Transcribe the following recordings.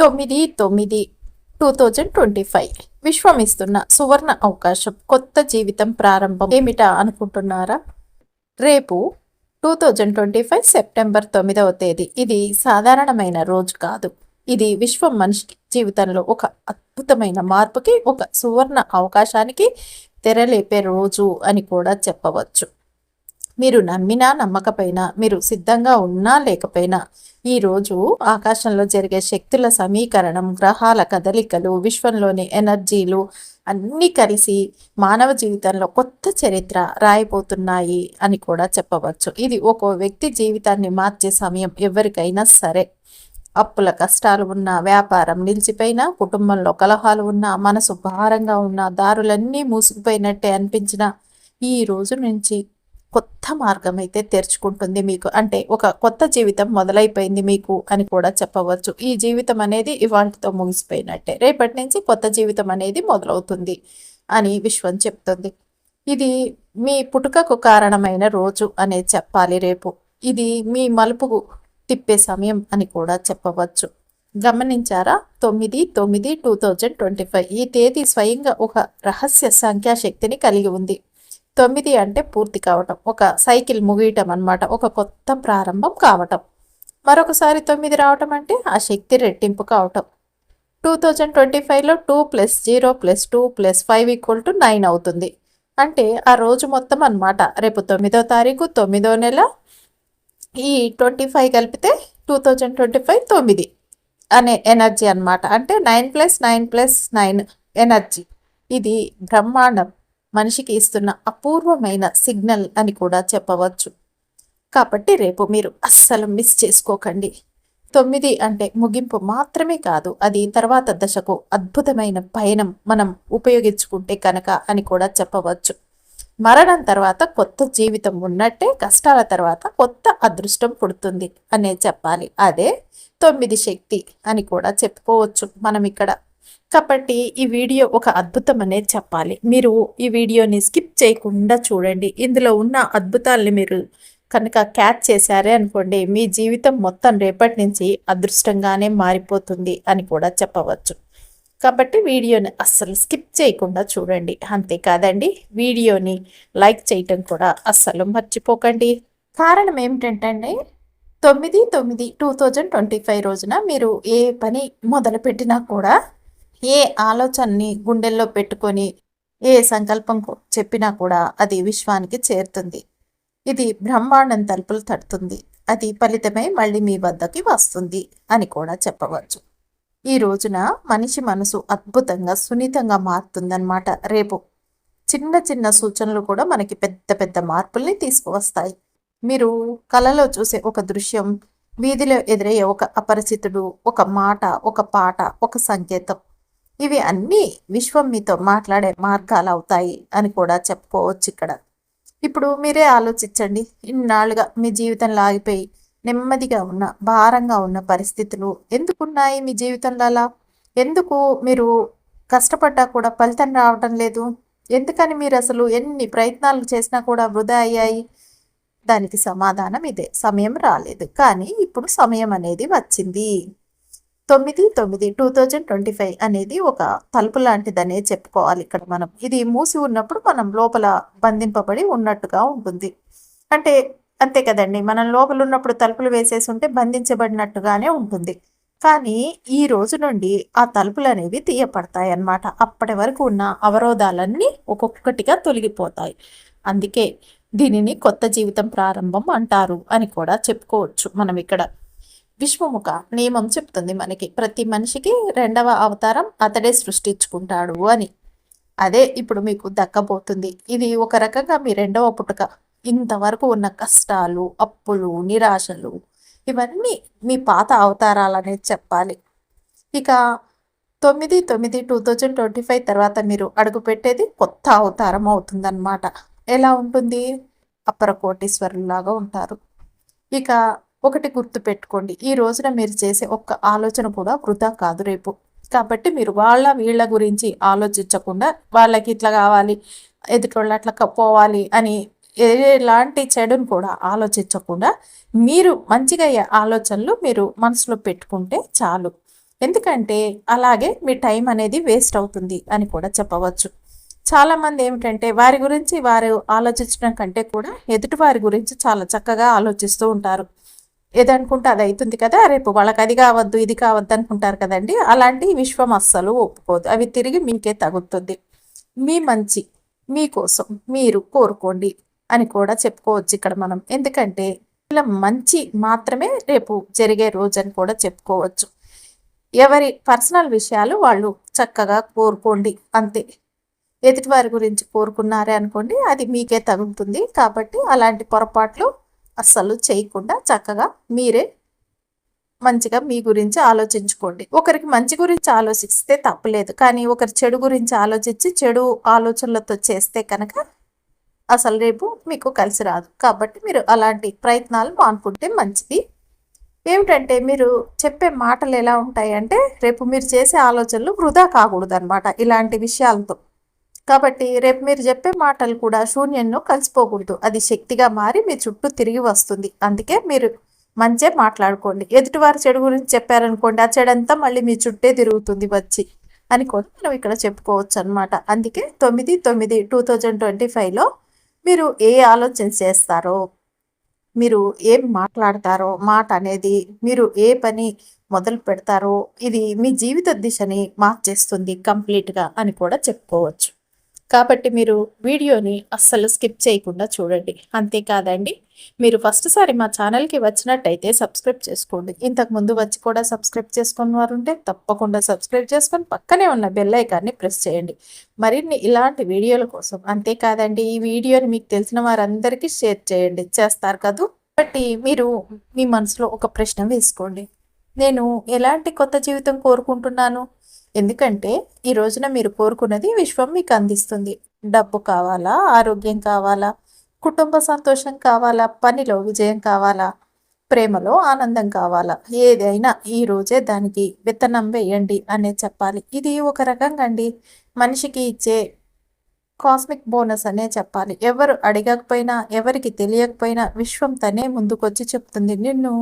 9/9/2025 విశ్వం ఇస్తున్న సువర్ణ అవకాశం, కొత్త జీవితం ప్రారంభం ఏమిటా అనుకుంటున్నారా? రేపు 2025 సెప్టెంబర్ 9వ తేదీ. ఇది సాధారణమైన రోజు కాదు. ఇది విశ్వం మనిషి జీవితంలో ఒక అద్భుతమైన మార్పుకి, ఒక సువర్ణ అవకాశానికి తెరలేపే రోజు అని కూడా చెప్పవచ్చు. మీరు నమ్మినా నమ్మకపోయినా, మీరు సిద్ధంగా ఉన్నా లేకపోయినా, ఈరోజు ఆకాశంలో జరిగే శక్తుల సమీకరణం, గ్రహాల కదలికలు, విశ్వంలోని ఎనర్జీలు అన్నీ కలిసి మానవ జీవితంలో కొత్త చరిత్ర రాయబోతున్నాయి అని కూడా చెప్పవచ్చు. ఇది ఒక వ్యక్తి జీవితాన్ని మార్చే సమయం. ఎవరికైనా సరే, అప్పుల కష్టాలు ఉన్నా, వ్యాపారం నిలిచిపోయినా, కుటుంబంలో కలహాలు ఉన్నా, మనసు భారంగా ఉన్నా, దారులన్నీ మూసుకుపోయినట్టే అనిపించిన ఈ రోజు నుంచి కొత్త మార్గం అయితే తెరుచుకుంటుంది మీకు. అంటే ఒక కొత్త జీవితం మొదలైపోయింది మీకు అని కూడా చెప్పవచ్చు. ఈ జీవితం అనేది ఇవాళతో ముగిసిపోయినట్టే. రేపటి నుంచి కొత్త జీవితం అనేది మొదలవుతుంది అని విశ్వం చెప్తుంది. ఇది మీ పుట్టుకకు కారణమైన రోజు అనేది చెప్పాలి రేపు. ఇది మీ మలుపుకు తిప్పే సమయం అని కూడా చెప్పవచ్చు. గమనించారా? 9/9/2025 ఈ తేదీ స్వయంగా ఒక రహస్య సంఖ్యాశక్తిని కలిగి ఉంది. 9 అంటే పూర్తి కావటం, ఒక సైకిల్ ముగియటం అన్నమాట, ఒక కొత్త ప్రారంభం కావటం. మరొకసారి 9 రావటం అంటే ఆ శక్తి రెట్టింపు కావటం. 2025లో 2 + 0 + 2 + 5 = 9 అవుతుంది. అంటే ఆ రోజు మొత్తం అన్నమాట. రేపు 9వ తారీఖు, 9వ నెల, ఈ 25 కలిపితే 2025 9 అనే ఎనర్జీ అన్నమాట. అంటే 9 + 9 + 9 ఎనర్జీ. ఇది బ్రహ్మాండం మనిషికి ఇస్తున్న అపూర్వమైన సిగ్నల్ అని కూడా చెప్పవచ్చు. కాబట్టి రేపు మీరు అస్సలు మిస్ చేసుకోకండి. 9 అంటే ముగింపు మాత్రమే కాదు, అది తర్వాత దశకు అద్భుతమైన పయనం మనం ఉపయోగించుకుంటే కనుక అని కూడా చెప్పవచ్చు. మరణం తర్వాత కొత్త జీవితం ఉన్నట్టే, కష్టాల తర్వాత కొత్త అదృష్టం పుడుతుంది అనే చెప్పాలి. అదే 9 శక్తి అని కూడా చెప్పుకోవచ్చు మనం ఇక్కడ. కాబట్టి ఈ వీడియో ఒక అద్భుతం అనేది చెప్పాలి. మీరు ఈ వీడియోని స్కిప్ చేయకుండా చూడండి. ఇందులో ఉన్న అద్భుతాలని మీరు కనుక క్యాచ్ చేశారే అనుకోండి, మీ జీవితం మొత్తం రేపటి నుంచి అదృష్టంగానే మారిపోతుంది అని కూడా చెప్పవచ్చు. కాబట్టి వీడియోని అస్సలు స్కిప్ చేయకుండా చూడండి. అంతేకాదండి, వీడియోని లైక్ చేయటం కూడా అస్సలు మర్చిపోకండి. కారణం ఏమిటంటే 9/9/2025 రోజున మీరు ఏ పని మొదలుపెట్టినా కూడా, ఏ ఆలోచనని గుండెల్లో పెట్టుకొని ఏ సంకల్పం చెప్పినా కూడా అది విశ్వానికి చేరుతుంది. ఇది బ్రహ్మాండం తలుపులు తడుతుంది. అది ఫలితమై మళ్ళీ మీ వద్దకి వస్తుంది అని కూడా చెప్పవచ్చు. ఈ రోజున మనిషి మనసు అద్భుతంగా, సున్నితంగా మారుతుందన్నమాట. రేపు చిన్న చిన్న సూచనలు కూడా మనకి పెద్ద పెద్ద మార్పుల్ని తీసుకువస్తాయి. మీరు కలలో చూసే ఒక దృశ్యం, వీధిలో ఎదురయ్యే ఒక అపరిచితుడు, ఒక మాట, ఒక పాట, ఒక సంకేతం, ఇవి అన్నీ విశ్వం మీతో మాట్లాడే మార్గాలు అవుతాయి అని కూడా చెప్పుకోవచ్చు ఇక్కడ. ఇప్పుడు మీరే ఆలోచించండి. ఇన్నాళ్ళుగా మీ జీవితంలో ఆగిపోయి నెమ్మదిగా ఉన్న, భారంగా ఉన్న పరిస్థితులు ఎందుకున్నాయి మీ జీవితంలో? అలా ఎందుకు మీరు కష్టపడ్డా కూడా ఫలితం రావటం లేదు? ఎందుకని మీరు అసలు ఎన్ని ప్రయత్నాలు చేసినా కూడా వృధా అయ్యాయి? దానికి సమాధానం ఇదే: సమయం రాలేదు. కానీ ఇప్పుడు సమయం అనేది వచ్చింది. 9/9/2025 అనేది ఒక తలుపు లాంటిదనే చెప్పుకోవాలి ఇక్కడ మనం. ఇది మూసి ఉన్నప్పుడు మనం లోపల బంధింపబడి ఉన్నట్టుగా ఉంటుంది. అంటే అంతే కదండి, మనం లోపల ఉన్నప్పుడు తలుపులు వేసేసి ఉంటే బంధించబడినట్టుగానే ఉంటుంది. కానీ ఈ రోజు నుండి ఆ తలుపులు అనేవి తీయపడతాయి అన్నమాట. అప్పటి వరకు ఉన్న అవరోధాలన్నీ ఒక్కొక్కటిగా తొలగిపోతాయి. అందుకే దీనిని కొత్త జీవితం ప్రారంభం అంటారు అని కూడా చెప్పుకోవచ్చు మనం ఇక్కడ. విశ్వముఖ నియమం చెప్తుంది మనకి, ప్రతి మనిషికి రెండవ అవతారం అతడే సృష్టించుకుంటాడు అని. అదే ఇప్పుడు మీకు దక్కబోతుంది. ఇది ఒక రకంగా మీ రెండవ పుట్టుక. ఇంతవరకు ఉన్న కష్టాలు, అప్పులు, నిరాశలు, ఇవన్నీ మీ పాత అవతారాలనేది చెప్పాలి. ఇక 9/9/2025 తర్వాత మీరు అడుగుపెట్టేది కొత్త అవతారం అవుతుందన్నమాట. ఎలా ఉంటుంది? అపర కోటీశ్వరులాగా ఉంటారు. ఇక ఒకటి గుర్తు పెట్టుకోండి, ఈ రోజున మీరు చేసే ఒక్క ఆలోచన కూడా వృధా కాదు రేపు. కాబట్టి మీరు వీళ్ళ గురించి ఆలోచించకుండా, వాళ్ళకి ఇట్లా కావాలి, ఎదుటోళ్ళు అట్లా పోవాలి అని ఎలాంటి చెడును కూడా ఆలోచించకుండా, మీరు మంచిగా అయ్యే ఆలోచనలు మీరు మనసులో పెట్టుకుంటే చాలు. ఎందుకంటే అలాగే మీ టైం అనేది వేస్ట్ అవుతుంది అని కూడా చెప్పవచ్చు. చాలామంది ఏమిటంటే వారి గురించి వారు ఆలోచించడం కంటే కూడా ఎదుటి వారి గురించి చాలా చక్కగా ఆలోచిస్తూ ఉంటారు. ఏదనుకుంటే అది అవుతుంది కదా, రేపు వాళ్ళకి అది కావద్దు ఇది కావద్దు అనుకుంటారు కదండి. అలాంటి విశ్వం అస్సలు ఒప్పుకోదు. అవి తిరిగి మీకే తగులుతుంది. మీ మంచి మీకోసం మీరు కోరుకోండి అని కూడా చెప్పుకోవచ్చు ఇక్కడ మనం. ఎందుకంటే ఇలా మంచి మాత్రమే రేపు జరిగే రోజు అని కూడా చెప్పుకోవచ్చు. ఎవరి పర్సనల్ విషయాలు వాళ్ళు చక్కగా కోరుకోండి అంతే. ఎదుటివారి గురించి కోరుకున్నారే అనుకోండి, అది మీకే తగులుతుంది. కాబట్టి అలాంటి పొరపాట్లు అస్సలు చేయకుండా చక్కగా మీరే మంచిగా మీ గురించి ఆలోచించుకోండి. ఒకరికి మంచి గురించి ఆలోచిస్తే తప్పులేదు, కానీ ఒకరి చెడు గురించి ఆలోచించి చెడు ఆలోచనలతో చేస్తే కనుక అసలు రేపు మీకు కలిసి రాదు. కాబట్టి మీరు అలాంటి ప్రయత్నాలు మానుకుంటే మంచిది. ఏమిటంటే మీరు చెప్పే మాటలు ఎలా ఉంటాయంటే రేపు మీరు చేసే ఆలోచనలు వృధా కాకూడదు అనమాట ఇలాంటి విషయాలతో. కాబట్టి రేపు మీరు చెప్పే మాటలు కూడా శూన్యంలో కలిసిపోకూడదు. అది శక్తిగా మారి మీ చుట్టూ తిరిగి వస్తుంది. అందుకే మీరు మంచే మాట్లాడుకోండి. ఎదుటివారి చెడు గురించి చెప్పారనుకోండి, ఆ చెడంతా మళ్ళీ మీ చుట్టే తిరుగుతుంది వచ్చి అని కూడా మనం ఇక్కడ చెప్పుకోవచ్చు అనమాట. అందుకే 9/9/2025లో మీరు ఏ ఆలోచన చేస్తారో, మీరు ఏం మాట్లాడతారో, మాట అనేది మీరు ఏ పని మొదలు పెడతారో ఇది మీ జీవిత దిశని మార్చేస్తుంది కంప్లీట్గా అని కూడా చెప్పుకోవచ్చు. కాబట్టి మీరు వీడియోని అస్సలు స్కిప్ చేయకుండా చూడండి. అంతేకాదండి, మీరు ఫస్ట్ సారి మా ఛానల్కి వచ్చినట్టయితే సబ్స్క్రైబ్ చేసుకోండి. ఇంతకు ముందు వచ్చి కూడా సబ్స్క్రైబ్ చేసుకున్న వారు ఉంటే తప్పకుండా సబ్స్క్రైబ్ చేసుకొని పక్కనే ఉన్న బెల్ ఐకాన్ని ప్రెస్ చేయండి మరిన్ని ఇలాంటి వీడియోల కోసం. అంతేకాదండి, ఈ వీడియోని మీకు తెలిసిన వారందరికీ షేర్ చేయండి. చేస్తారు కదూ. కాబట్టి మీరు మీ మనసులో ఒక ప్రశ్న వేసుకోండి, నేను ఎలాంటి కొత్త జీవితం కోరుకుంటున్నాను? ఎందుకంటే ఈ రోజున మీరు కోరుకున్నది విశ్వం మీకు అందిస్తుంది. డబ్బు కావాలా, ఆరోగ్యం కావాలా, కుటుంబ సంతోషం కావాలా, పనిలో విజయం కావాలా, ప్రేమలో ఆనందం కావాలా, ఏదైనా ఈ రోజే దానికి విత్తనం వేయండి అనే చెప్పాలి. ఇది ఒక రకంగా అండి మనిషికి ఇచ్చే కాస్మిక్ బోనస్ అనే చెప్పాలి. ఎవరు అడగకపోయినా, ఎవరికి తెలియకపోయినా విశ్వం తనే ముందుకొచ్చి చెప్తుంది, నిన్ను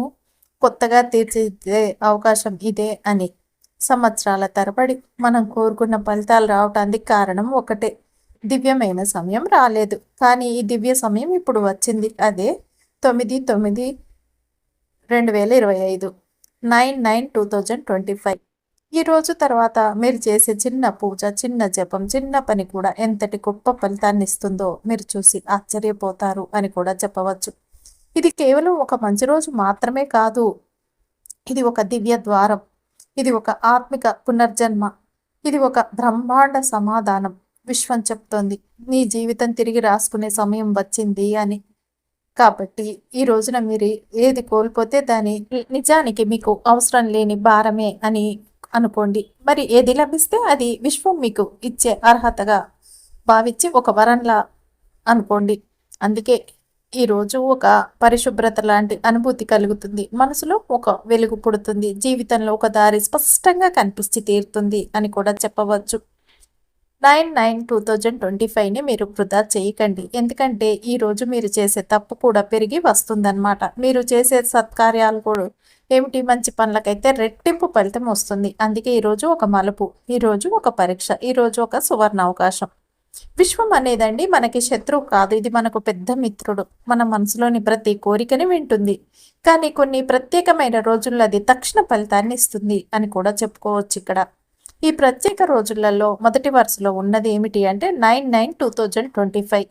కొత్తగా తీర్చిదిద్దే అవకాశం ఇదే అని. సంవత్సరాల తరబడి మనం కోరుకున్న ఫలితాలు రావటానికి కారణం ఒకటే, దివ్యమైన సమయం రాలేదు. కానీ ఈ దివ్య సమయం ఇప్పుడు వచ్చింది. అదే 9/9/2025 9/9/2025. ఈ రోజు తర్వాత మీరు చేసే చిన్న పూజ, చిన్న జపం, చిన్న పని కూడా ఎంతటి గొప్ప ఫలితాన్ని ఇస్తుందో మీరు చూసి ఆశ్చర్యపోతారు అని కూడా చెప్పవచ్చు. ఇది కేవలం ఒక మంచి రోజు మాత్రమే కాదు, ఇది ఒక దివ్య ద్వారం, ఇది ఒక ఆత్మిక పునర్జన్మ, ఇది ఒక బ్రహ్మాండ సమాధానం. విశ్వం చెప్తోంది నీ జీవితం తిరిగి రాసుకునే సమయం వచ్చింది అని. కాబట్టి ఈ రోజున మీరు ఏది కోల్పోతే దాని నిజానికి మీకు అవసరం లేని భారమే అని అనుకోండి. మరి ఏది లభిస్తే అది విశ్వం మీకు ఇచ్చే అర్హతగా భావించి ఒక వరంలా అనుకోండి. అందుకే ఈరోజు ఒక పరిశుభ్రత లాంటి అనుభూతి కలుగుతుంది. మనసులో ఒక వెలుగు పుడుతుంది. జీవితంలో ఒక దారి స్పష్టంగా కనిపించి తీరుతుంది అని కూడా చెప్పవచ్చు. 9/9/2025ని మీరు వృధా చేయకండి. ఎందుకంటే ఈరోజు మీరు చేసే తప్పు కూడా పెరిగి వస్తుందన్నమాట. మీరు చేసే సత్కార్యాలు కూడా ఏమిటి, మంచి పనులకైతే రెట్టింపు ఫలితం వస్తుంది. అందుకే ఈరోజు ఒక మలుపు, ఈరోజు ఒక పరీక్ష, ఈరోజు ఒక సువర్ణ అవకాశం. విశ్వం అనేదండి మనకి శత్రువు కాదు, ఇది మనకు పెద్ద మిత్రుడు. మన మనసులోని ప్రతి కోరికని వింటుంది. కానీ కొన్ని ప్రత్యేకమైన రోజుల్లో అది తక్షణ ఫలితాన్ని ఇస్తుంది అని కూడా చెప్పుకోవచ్చు ఇక్కడ. ఈ ప్రత్యేక రోజులలో మొదటి వరుసలో ఉన్నది ఏమిటి అంటే 9/9/2025.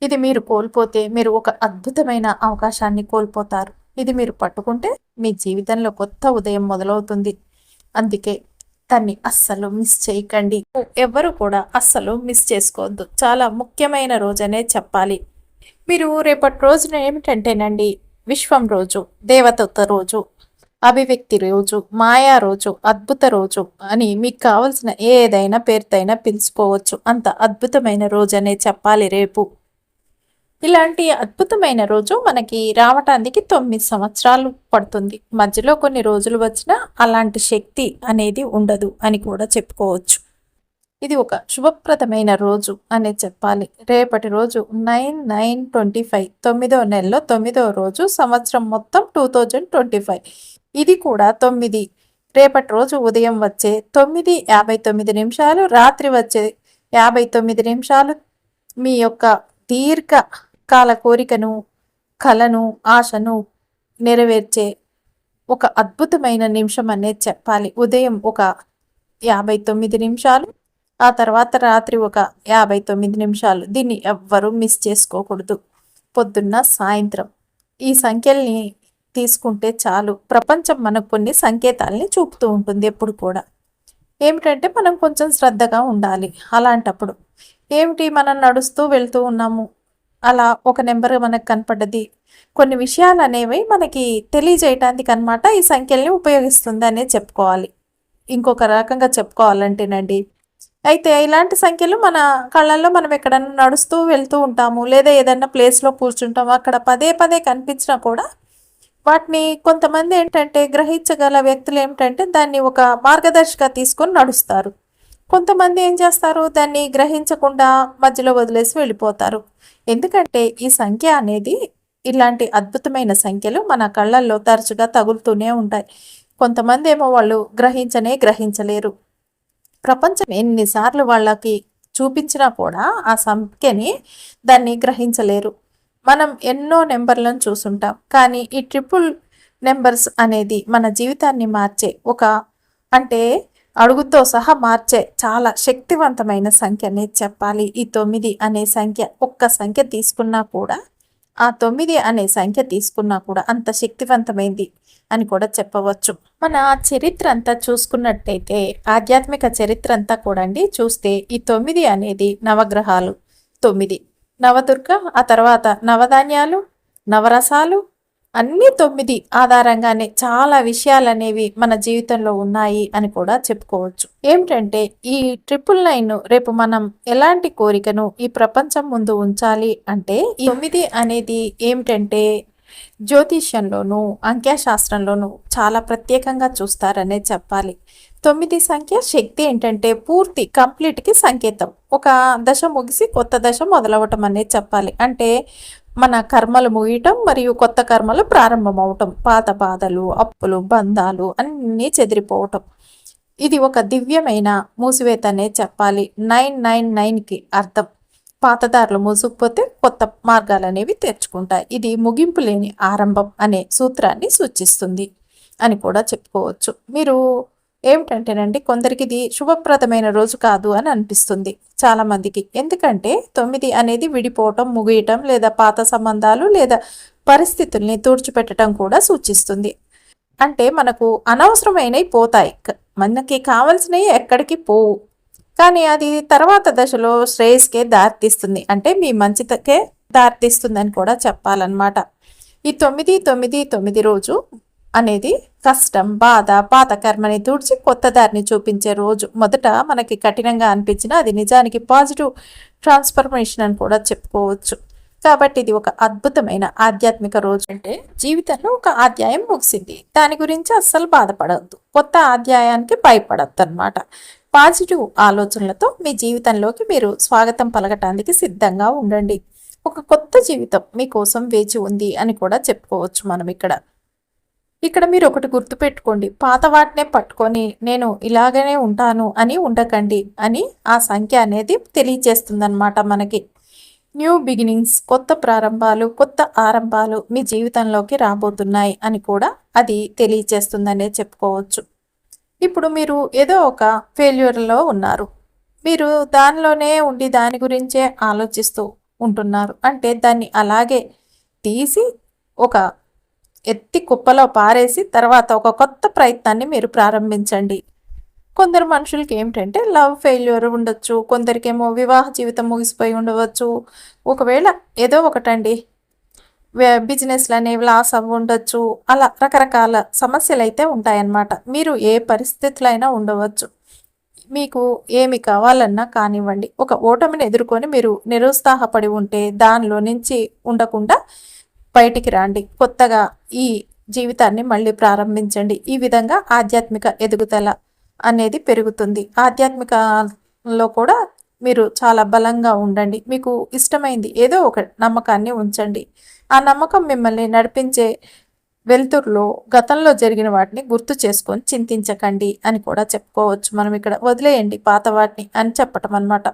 ఇది మీరు కోల్పోతే మీరు ఒక అద్భుతమైన అవకాశాన్ని కోల్పోతారు. ఇది మీరు పట్టుకుంటే మీ జీవితంలో కొత్త ఉదయం మొదలవుతుంది. అందుకే దాన్ని అస్సలు మిస్ చేయకండి. ఎవరు కూడా అస్సలు మిస్ చేసుకోవద్దు. చాలా ముఖ్యమైన రోజనే చెప్పాలి. మీరు రేపటి రోజున ఏమిటంటేనండి విశ్వం రోజు, దేవదత్త రోజు, అభివ్యక్తి రోజు, మాయా రోజు, అద్భుత రోజు అని మీకు కావలసిన ఏదైనా పేరుతైనా పిలుచుకోవచ్చు. అంత అద్భుతమైన రోజనే చెప్పాలి రేపు. ఇలాంటి అద్భుతమైన రోజు మనకి రావటానికి 9 సంవత్సరాలు పడుతుంది. మధ్యలో కొన్ని రోజులు వచ్చినా అలాంటి శక్తి అనేది ఉండదు అని కూడా చెప్పుకోవచ్చు. ఇది ఒక శుభప్రదమైన రోజు అనే చెప్పాలి. రేపటి రోజు 9/9/25, 9వ నెలలో 9వ రోజు, సంవత్సరం మొత్తం 2025. ఇది కూడా 9 రేపటి రోజు ఉదయం వచ్చే 9:59 రాత్రి వచ్చే 59 మీ యొక్క దీర్ఘకాల కోరికను, కలను, ఆశను నెరవేర్చే ఒక అద్భుతమైన నిమిషం అనేది చెప్పాలి. ఉదయం ఒక 59 ఆ తర్వాత రాత్రి ఒక 59 దీన్ని ఎవ్వరూ మిస్ చేసుకోకూడదు. పొద్దున్న, సాయంత్రం ఈ సంఖ్యల్ని తీసుకుంటే చాలు. ప్రపంచం మనకు కొన్ని సంకేతాలని చూపుతూ ఉంటుంది ఎప్పుడు కూడా. ఏమిటంటే మనం కొంచెం శ్రద్ధగా ఉండాలి. అలాంటప్పుడు ఏమిటి, మనం నడుస్తూ వెళ్తూ ఉన్నాము, అలా ఒక నెంబర్ మనకు కనపడ్డది. కొన్ని విషయాలు అనేవి మనకి తెలియజేయటానికి అనమాట ఈ సంఖ్యల్ని ఉపయోగిస్తుంది అనేది చెప్పుకోవాలి. ఇంకొక రకంగా చెప్పుకోవాలంటేనండి, అయితే ఇలాంటి సంఖ్యలు మన కళ్ళల్లో మనం ఎక్కడన్నా నడుస్తూ వెళ్తూ ఉంటాము, లేదా ఏదన్నా ప్లేస్లో కూర్చుంటాము, అక్కడ పదే పదే కనిపించినా కూడా వాటిని కొంతమంది ఏంటంటే గ్రహించగల వ్యక్తులు ఏమిటంటే దాన్ని ఒక మార్గదర్శిగా తీసుకొని నడుస్తారు. కొంతమంది ఏం చేస్తారు, దాన్ని గ్రహించకుండా మధ్యలో వదిలేసి వెళ్ళిపోతారు. ఎందుకంటే ఈ సంఖ్య అనేది, ఇలాంటి అద్భుతమైన సంఖ్యలు మన కళ్ళల్లో తరచుగా తగులుతూనే ఉంటాయి. కొంతమంది ఏమో వాళ్ళు గ్రహించలేరు. ప్రపంచం ఎన్నిసార్లు వాళ్ళకి చూపించినా కూడా ఆ సంఖ్యని దాన్ని గ్రహించలేరు. మనం ఎన్నో నెంబర్లను చూసుంటాం, కానీ ఈ ట్రిపుల్ నెంబర్స్ అనేది మన జీవితాన్ని మార్చే అంటే అడుగుతో సహా మార్చే చాలా శక్తివంతమైన సంఖ్య అనేది చెప్పాలి. ఈ 9 అనే సంఖ్య, ఒక్క సంఖ్య తీసుకున్నా కూడా, ఆ 9 అనే సంఖ్య తీసుకున్నా కూడా అంత శక్తివంతమైంది అని కూడా చెప్పవచ్చు. మన చరిత్ర అంతా చూసుకున్నట్టయితే, ఆధ్యాత్మిక చరిత్ర అంతా కూడా అండి చూస్తే, ఈ 9 అనేది నవగ్రహాలు 9, నవదుర్గ, ఆ తర్వాత నవధాన్యాలు, నవరసాలు, అన్నీ 9 ఆధారంగానే చాలా విషయాలు అనేవి మన జీవితంలో ఉన్నాయి అని కూడా చెప్పుకోవచ్చు. ఏమిటంటే ఈ 999 రేపు మనం ఎలాంటి కోరికను ఈ ప్రపంచం ముందు ఉంచాలి అంటే, ఈ 9 అనేది ఏమిటంటే జ్యోతిష్యంలోనూ, అంఖ్యాశాస్త్రంలోనూ చాలా ప్రత్యేకంగా చూస్తారనే చెప్పాలి. 9 సంఖ్య శక్తి ఏంటంటే పూర్తి కంప్లీట్కి సంకేతం. ఒక దశ ముగిసి కొత్త దశ మొదలవటం అనేది చెప్పాలి. అంటే మన కర్మలు ముగియటం మరియు కొత్త కర్మలు ప్రారంభమవటం, పాత బాధలు, అప్పులు, బంధాలు అన్నీ చెదిరిపోవటం. ఇది ఒక దివ్యమైన మూసివేత అనేది చెప్పాలి. 999కి అర్థం పాతదారులు మూసుకుపోతే కొత్త మార్గాలు అనేవి తెరుచుకుంటాయి. ఇది ముగింపు లేని ఆరంభం అనే సూత్రాన్ని సూచిస్తుంది అని కూడా చెప్పుకోవచ్చు. మీరు ఏమిటంటేనండి, కొందరికి ఇది శుభప్రదమైన రోజు కాదు అని అనిపిస్తుంది చాలామందికి. ఎందుకంటే 9 అనేది విడిపోవటం, ముగియటం, లేదా పాత సంబంధాలు లేదా పరిస్థితుల్ని తుడిచిపెట్టడం కూడా సూచిస్తుంది. అంటే మనకు అనవసరమైనవి పోతాయి, మనకి కావలసినవి ఎక్కడికి పోవు, కానీ అది తర్వాత దశలో శ్రేయస్కే దారితీస్తుంది, అంటే మీ మంచితకే దారితీస్తుంది అని కూడా చెప్పాలన్నమాట. ఈ 999 రోజు అనేది కష్టం, బాధ, పాత కర్మని తుడిచి కొత్త దారిని చూపించే రోజు. మొదట మనకి కఠినంగా అనిపించినా అది నిజానికి పాజిటివ్ ట్రాన్స్ఫర్మేషన్ అని కూడా చెప్పుకోవచ్చు. కాబట్టి ఇది ఒక అద్భుతమైన ఆధ్యాత్మిక రోజు. అంటే జీవితంలో ఒక అధ్యాయం ముగిసింది, దాని గురించి అస్సలు బాధపడద్దు, కొత్త అధ్యాయానికి భయపడద్దు అనమాట. పాజిటివ్ ఆలోచనలతో మీ జీవితంలోకి మీరు స్వాగతం పలకటానికి సిద్ధంగా ఉండండి. ఒక కొత్త జీవితం మీకోసం వేచి ఉంది అని కూడా చెప్పుకోవచ్చు మనం ఇక్కడ మీరు ఒకటి గుర్తుపెట్టుకోండి, పాత వాటినే పట్టుకొని నేను ఇలాగనే ఉంటాను అని ఉండకండి అని ఆ సంఖ్య అనేది తెలియచేస్తుందన్నమాట మనకి. న్యూ బిగినింగ్స్, కొత్త ప్రారంభాలు, కొత్త ఆరంభాలు మీ జీవితంలోకి రాబోతున్నాయి అని కూడా అది తెలియచేస్తుందనే చెప్పుకోవచ్చు. ఇప్పుడు మీరు ఏదో ఒక ఫెయిల్యూర్లో ఉన్నారు, మీరు దానిలోనే ఉండి దాని గురించే ఆలోచిస్తూ ఉంటున్నారు. అంటే దాన్ని అలాగే తీసి ఒక ఎత్తి కుప్పలో పారేసి తర్వాత ఒక కొత్త ప్రయత్నాన్ని మీరు ప్రారంభించండి. కొందరు మనుషులకి ఏమిటంటే లవ్ ఫెయిల్యూర్ ఉండొచ్చు, కొందరికేమో వివాహ జీవితం ముగిసిపోయి ఉండవచ్చు, ఒకవేళ ఏదో ఒకటండి బిజినెస్లు అనేవి లాస్ అవ్వి ఉండొచ్చు. అలా రకరకాల సమస్యలు అయితే ఉంటాయన్నమాట. మీరు ఏ పరిస్థితులు అయినా ఉండవచ్చు, మీకు ఏమి కావాలన్నా కానివ్వండి. ఒక ఓటమిని ఎదుర్కొని మీరు నిరుత్సాహపడి ఉంటే దానిలో నుంచి ఉండకుండా బయటికి రండి, కొత్తగా ఈ జీవితాన్ని మళ్ళీ ప్రారంభించండి. ఈ విధంగా ఆధ్యాత్మిక ఎదుగుదల అనేది పెరుగుతుంది. ఆధ్యాత్మికలో కూడా మీరు చాలా బలంగా ఉండండి. మీకు ఇష్టమైంది ఏదో ఒక నమ్మకాన్ని ఉంచండి. ఆ నమ్మకం మిమ్మల్ని నడిపించే వెలుతురులో గతంలో జరిగిన వాటిని గుర్తు చేసుకొని చింతించకండి అని కూడా చెప్పుకోవచ్చు. మనం ఇక్కడ వదిలేయండి పాత వాటిని అని చెప్పటం అన్నమాట.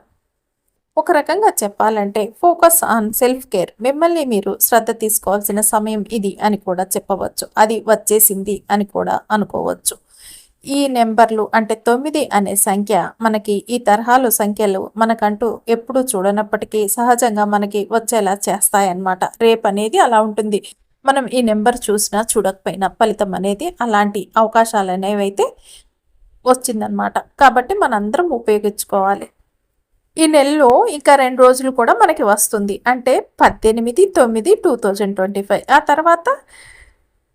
ఒక రకంగా చెప్పాలంటే ఫోకస్ ఆన్ సెల్ఫ్ కేర్, మిమ్మల్ని మీరు శ్రద్ధ తీసుకోవాల్సిన సమయం ఇది అని కూడా చెప్పవచ్చు. అది వచ్చేసింది అని కూడా అనుకోవచ్చు. ఈ నెంబర్లు అంటే 9 అనే సంఖ్య మనకి ఈ తరహాలు సంఖ్యలు మనకంటూ ఎప్పుడూ చూడనప్పటికీ సహజంగా మనకి వచ్చేలా చేస్తాయన్నమాట. రేపు అనేది అలా ఉంటుంది. మనం ఈ నెంబర్ చూసినా చూడకపోయినా ఫలితం అనేది అలాంటి అవకాశాలు అనేవి అయితే వచ్చిందనమాట. కాబట్టి మనందరం ఉపయోగించుకోవాలి. ఈ నెలలో ఇంకా 2 రోజులు కూడా మనకి వస్తుంది. అంటే 18/9/2025. ఆ తర్వాత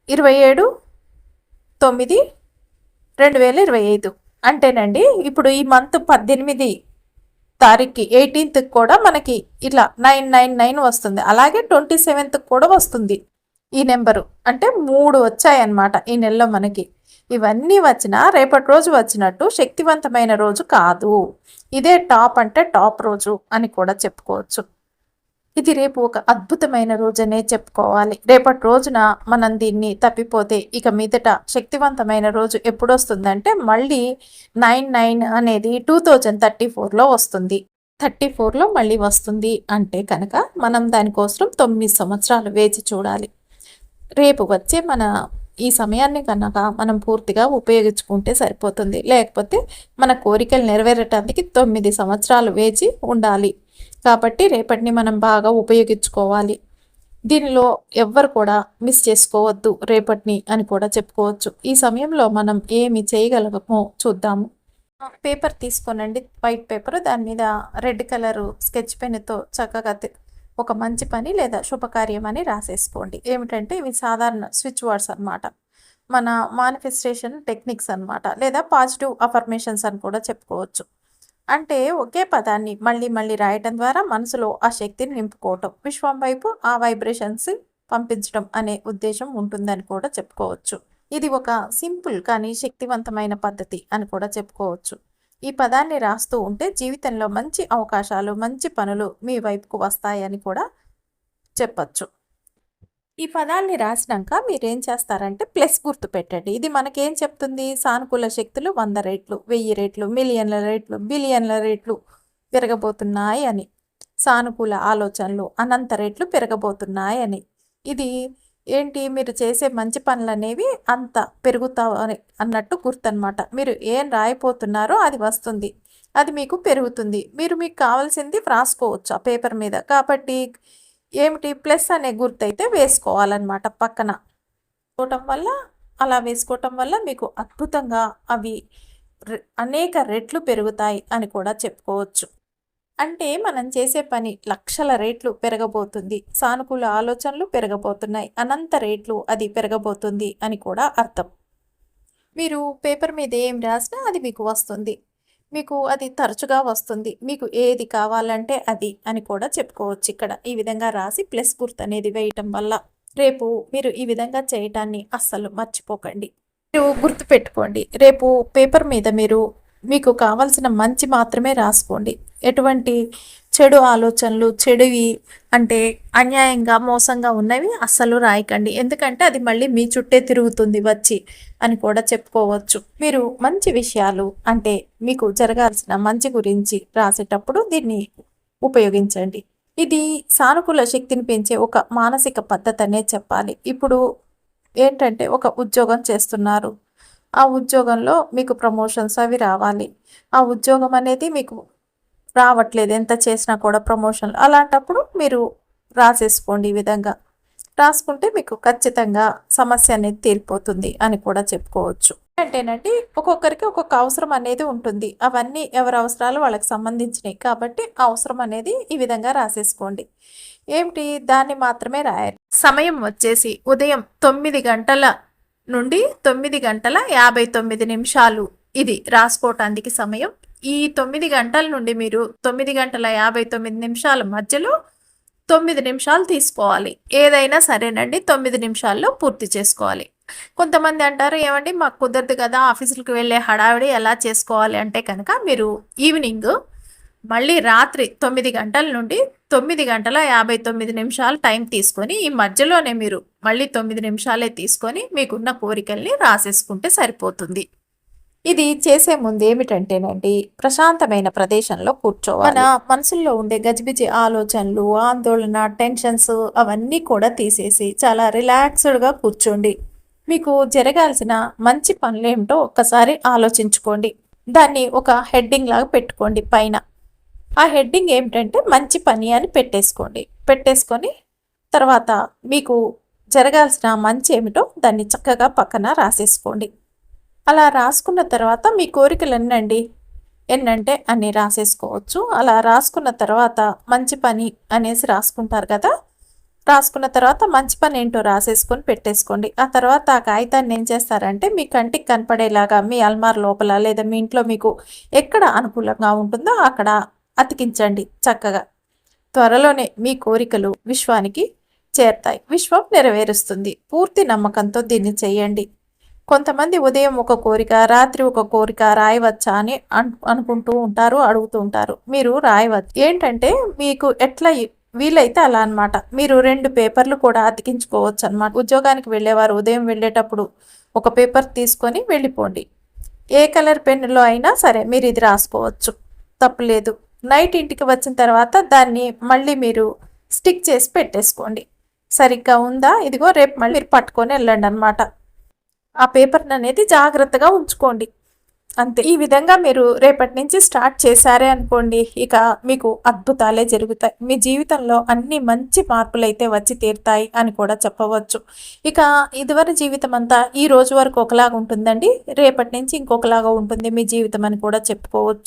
27/9/2025 అంటేనండి ఇప్పుడు ఈ మంత్ 18 తారీఖుకి 18th కూడా మనకి ఇలా 999 వస్తుంది. అలాగే 27th కూడా వస్తుంది ఈ నెంబరు. అంటే 3 వచ్చాయన్నమాట ఈ నెలలో మనకి. ఇవన్నీ వచ్చినా రేపటి రోజు వచ్చినట్టు శక్తివంతమైన రోజు కాదు. ఇదే టాప్ అంటే టాప్ రోజు అని కూడా చెప్పుకోవచ్చు. ఇది రేపు ఒక అద్భుతమైన రోజనే చెప్పుకోవాలి. రేపటి రోజున మనం దీన్ని తప్పిపోతే ఇక మీదట శక్తివంతమైన రోజు ఎప్పుడు వస్తుందంటే మళ్ళీ 99 అనేది 2034లో వస్తుంది. 34లో మళ్ళీ వస్తుంది అంటే కనుక మనం దానికోసం 9 సంవత్సరాలు వేచి చూడాలి. రేపు వచ్చే ఈ సమయాన్ని కనుక మనం పూర్తిగా ఉపయోగించుకుంటే సరిపోతుంది. లేకపోతే మన కోరికలు నెరవేరటానికి 9 సంవత్సరాలు వేచి ఉండాలి. కాబట్టి రేపటిని మనం బాగా ఉపయోగించుకోవాలి. దీనిలో ఎవ్వరు కూడా మిస్ చేసుకోవద్దు రేపటిని అని కూడా చెప్పుకోవచ్చు. ఈ సమయంలో మనం ఏమి చేయగలమో చూద్దాము. పేపర్ తీసుకోనండి, వైట్ పేపర్, దాని మీద రెడ్ కలరు స్కెచ్ పెన్తో చక్కగా ఒక మంచి పని లేదా శుభకార్యం అని రాసేసుకోండి. ఏమిటంటే ఇవి సాధారణ స్విచ్ వర్డ్స్ అనమాట. మన మానిఫెస్టేషన్ టెక్నిక్స్ అనమాట, లేదా పాజిటివ్ అఫర్మేషన్స్ అని కూడా చెప్పుకోవచ్చు. అంటే ఒకే పదాన్ని మళ్ళీ మళ్ళీ రాయటం ద్వారా మనసులో ఆ శక్తిని నింపుకోవటం, విశ్వం వైపు ఆ వైబ్రేషన్స్ పంపించడం అనే ఉద్దేశం ఉంటుందని కూడా చెప్పుకోవచ్చు. ఇది ఒక సింపుల్ కానీ శక్తివంతమైన పద్ధతి అని కూడా చెప్పుకోవచ్చు. ఈ పదాన్ని రాస్తూ ఉంటే జీవితంలో మంచి అవకాశాలు, మంచి పనులు మీ వైపుకు వస్తాయని కూడా చెప్పచ్చు. ఈ పదాన్ని రాసినాక మీరేం చేస్తారంటే ప్లస్ గుర్తు పెట్టండి. ఇది మనకేం చెప్తుంది? సానుకూల శక్తులు 100 రెట్లు, 1000 రెట్లు, మిలియన్ల రెట్లు, బిలియన్ల రెట్లు పెరగబోతున్నాయి అని. సానుకూల ఆలోచనలు అనంత రెట్లు పెరగబోతున్నాయి అని. ఇది ఏంటి? మీరు చేసే మంచి పనులు అనేవి అంత పెరుగుతావు అని అన్నట్టు గుర్తు అనమాట. మీరు ఏం రాయిపోతున్నారో అది వస్తుంది, అది మీకు పెరుగుతుంది. మీరు మీకు కావాల్సింది రాసుకోవచ్చు ఆ పేపర్ మీద. కాబట్టి ఏమిటి? ప్లస్ అనే గుర్తు అయితే వేసుకోవాలన్నమాట పక్కన. అలా వేసుకోవటం వల్ల మీకు అద్భుతంగా అవి అనేక రెట్లు పెరుగుతాయి అని కూడా చెప్పుకోవచ్చు. అంటే మనం చేసే పని లక్షల రేట్లు పెరగబోతుంది, సానుకూల ఆలోచనలు పెరగబోతున్నాయి, అనంత రేట్లు అది పెరగబోతుంది అని కూడా అర్థం. మీరు పేపర్ మీద ఏం రాసినా అది మీకు వస్తుంది, మీకు అది తరచుగా వస్తుంది. మీకు ఏది కావాలంటే అది అని కూడా చెప్పుకోవచ్చు. ఇక్కడ ఈ విధంగా రాసి ప్లస్ గుర్తు అనేది వేయటం వల్ల రేపు మీరు ఈ విధంగా చేయటాన్ని అస్సలు మర్చిపోకండి. మీరు గుర్తుపెట్టుకోండి, రేపు పేపర్ మీద మీకు కావాల్సిన మంచి మాత్రమే రాసుకోండి. ఎటువంటి చెడు ఆలోచనలు, చెడువి అంటే అన్యాయంగా మోసంగా ఉన్నవి అస్సలు రాయకండి. ఎందుకంటే అది మళ్ళీ మీ చుట్టే తిరుగుతుంది వచ్చి అని కూడా చెప్పుకోవచ్చు. మీరు మంచి విషయాలు అంటే మీకు జరగాల్సిన మంచి గురించి రాసేటప్పుడు దీన్ని ఉపయోగించండి. ఇది సానుకూల శక్తిని పెంచే ఒక మానసిక పద్ధతి అనే చెప్పాలి. ఇప్పుడు ఏంటంటే ఒక ఉద్యోగం చేస్తున్నారు, ఆ ఉద్యోగంలో మీకు ప్రమోషన్స్ అవి రావాలి. ఆ ఉద్యోగం అనేది మీకు రావట్లేదు, ఎంత చేసినా కూడా ప్రమోషన్లు. అలాంటప్పుడు మీరు రాసేసుకోండి. ఈ విధంగా రాసుకుంటే మీకు ఖచ్చితంగా సమస్య అనేది తీరిపోతుంది అని కూడా చెప్పుకోవచ్చు. అంటేనండి ఒక్కొక్కరికి ఒక్కొక్క అవసరం అనేది ఉంటుంది. అవన్నీ ఎవరి అవసరాలు వాళ్ళకి సంబంధించినవి కాబట్టి అవసరం అనేది ఈ విధంగా రాసేసుకోండి. ఏమిటి? దాన్ని మాత్రమే రాయాలి. సమయం వచ్చేసి ఉదయం 9 గంటల నుండి 9:59 ఇది రాసుకోవటానికి సమయం. ఈ 9 గంటల నుండి మీరు 9:59 మధ్యలో 9 నిమిషాలు తీసుకోవాలి. ఏదైనా సరేనండి, 9 నిమిషాల్లో పూర్తి చేసుకోవాలి. కొంతమంది అంటారు, ఏమండి మాకు కుదరదు కదా, ఆఫీసులకు వెళ్ళే హడావిడి ఎలా చేసుకోవాలి అంటే కనుక మీరు ఈవినింగ్ మళ్ళీ రాత్రి 9 గంటల నుండి 9 గంటల 59 నిమిషాలు టైం తీసుకొని ఈ మధ్యలోనే మీరు మళ్ళీ 9 నిమిషాలే తీసుకొని మీకున్న కోరికల్ని రాసేసుకుంటే సరిపోతుంది. ఇది చేసే ముందు ఏమిటంటేనండి, ప్రశాంతమైన ప్రదేశంలో కూర్చోవాలి. మన మనసుల్లో ఉండే గజిబిజి ఆలోచనలు, ఆందోళన, టెన్షన్స్ అవన్నీ కూడా తీసేసి చాలా రిలాక్స్డ్గా కూర్చోండి. మీకు జరగాల్సిన మంచి పనులేమిటో ఒక్కసారి ఆలోచించుకోండి. దాన్ని ఒక హెడ్డింగ్ లాగా పెట్టుకోండి పైన. ఆ హెడ్డింగ్ ఏమిటంటే మంచి పని అని పెట్టేసుకోండి. పెట్టేసుకొని తర్వాత మీకు జరగాల్సిన మంచి ఏమిటో దాన్ని చక్కగా పక్కన రాసేసుకోండి. అలా రాసుకున్న తర్వాత మీ కోరికలు ఎన్నంటే అన్నీ రాసేసుకోవచ్చు. అలా రాసుకున్న తర్వాత మంచి పని అనేసి రాసుకుంటారు కదా, రాసుకున్న తర్వాత మంచి పని ఏంటో రాసేసుకొని పెట్టేసుకోండి. ఆ తర్వాత ఆ కాగితాన్ని ఏం చేస్తారంటే మీ కంటికి కనపడేలాగా మీ అల్మార్ లోపల లేదా మీ ఇంట్లో మీకు ఎక్కడ అనుకూలంగా ఉంటుందో అక్కడ అతికించండి చక్కగా. త్వరలోనే మీ కోరికలు విశ్వానికి చేరుతాయి. విశ్వం నెరవేరుస్తుంది. పూర్తి నమ్మకంతో దీన్ని చేయండి. కొంతమంది ఉదయం ఒక కోరిక, రాత్రి ఒక కోరిక రాయవచ్చా అని అనుకుంటూ ఉంటారు, అడుగుతూ ఉంటారు. మీరు రాయవచ్చు. ఏంటంటే మీకు ఎట్లా వీలైతే అలా అనమాట. మీరు 2 పేపర్లు కూడా అతికించుకోవచ్చు అనమాట. ఉద్యోగానికి వెళ్ళేవారు ఉదయం వెళ్ళేటప్పుడు ఒక పేపర్ తీసుకొని వెళ్ళిపోండి. ఏ కలర్ పెన్నులో అయినా సరే మీరు ఇది రాసుకోవచ్చు, తప్పులేదు. నైట్ ఇంటికి వచ్చిన తర్వాత దాన్ని మళ్ళీ మీరు స్టిక్ చేసి పెట్టేసుకోండి. సరిగ్గా ఉందా, ఇదిగో రేపు మళ్ళీ మీరు పట్టుకొని వెళ్ళండి అనమాట. ఆ పేపర్ని అనేది జాగ్రత్తగా ఉంచుకోండి. అంతే. ఈ విధంగా మీరు రేపటి నుంచి స్టార్ట్ చేశారే అనుకోండి, ఇక మీకు అద్భుతాలే జరుగుతాయి. మీ జీవితంలో అన్ని మంచి మార్పులు అయితే వచ్చి తీరుతాయి అని కూడా చెప్పవచ్చు. ఇక ఇదివరకు జీవితం అంతా ఈ రోజు వరకు ఒకలాగా ఉంటుందండి, రేపటి నుంచి ఇంకొకలాగా ఉంటుంది మీ జీవితం అని కూడా చెప్పుకోవచ్చు.